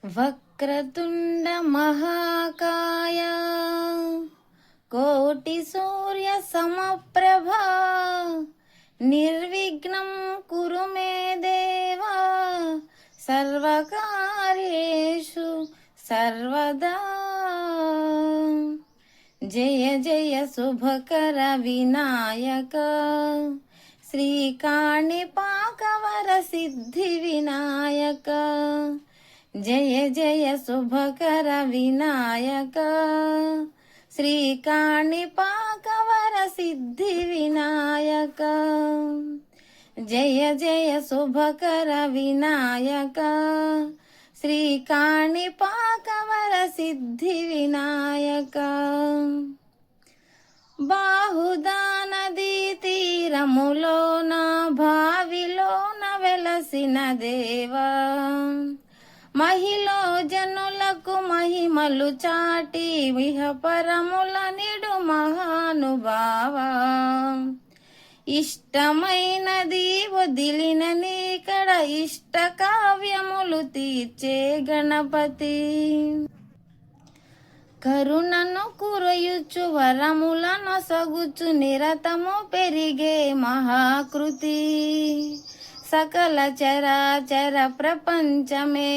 వక్రతుండ మహాకాయ కోటి సూర్య సమప్రభా నిర్విఘ్నం కురు మే దేవా సర్వకార్యేషు సర్వదా. జయ జయ శుభకర వినాయక శ్రీకాణిపాకవర సిద్ధి వినాయక. జయ జయ శుభకర వినాయక శ్రీకాణిపాకవర సిద్ధి వినాయక. జయ జయ శుభకర వినాయక శ్రీకాణిపాకవర సిద్ధి వినాయక. బాహుదా నదీ తీరములోన భావిలోన వెలసిన దేవా, మహిలో జనులకు మహిమలు చాటి విహపరముల నిడు మహానుభావా. ఇష్టమైనది వదిలిన నీకడ ఇష్ట కావ్యములు తీర్చే గణపతి. కరుణను కురయుచు వరములను సగుచు నిరతము పెరిగే మహాకృతి. సకల చరాచర ప్రపంచమే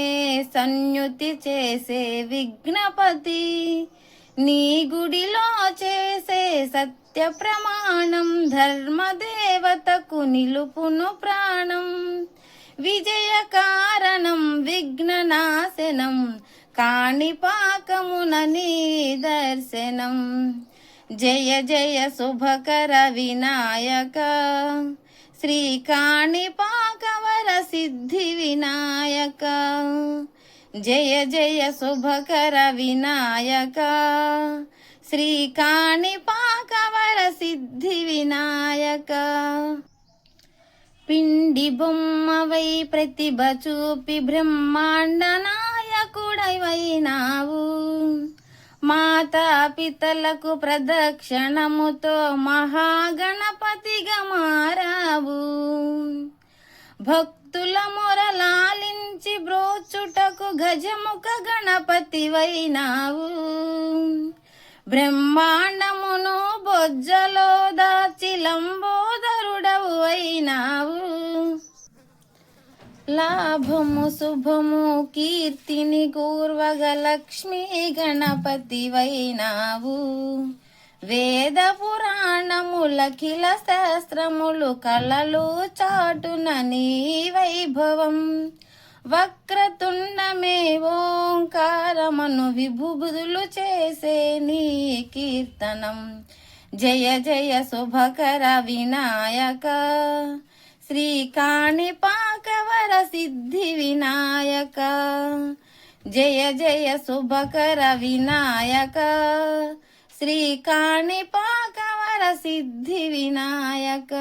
సన్యుతి చేసే విఘ్నపతి. నీ గుడిలో చేసే సత్య ప్రమాణం ధర్మదేవతకు నిలుపును ప్రాణం. విజయ కారణం విఘ్ననాశనం కాణిపాకమున నీ దర్శనం. జయ జయ శుభకర వినాయక శ్రీకాణిపాకవర సిద్ధి వినాయక. జయ జయ శుభకర వినాయక శ్రీకాణిపాకవర సిద్ధి వినాయక. పిండి బొమ్మవై ప్రతిభ చూపి బ్రహ్మాండ నాయకుడైనావు. మాతా పితలకు ప్రదక్షిణముతో మహాగణపతిగా మారావు. భక్తుల మొరలాలించి బ్రోచుటకు గజముఖ గణపతివైనావు. బ్రహ్మాండమును బొజ్జలో దాచి లంబోదరుడవు అయినావు. లాభము శుభము కీర్తిని కూర్వగ లక్ష్మీ గణపతివైనావు. వేద పురాణములఖిల శాస్త్రములు కళలు చాటున నీ వైభవం. వక్రతుండమే ఓంకారమను విభుబుదులు చేసే నీ కీర్తనం. జయ జయ శుభకర వినాయక శ్రీకాణిపాకవర సిద్ధి వినాయక. జయ జయ శుభకర వినాయక శ్రీకాణిపాకవర సిద్ధి వినాయక.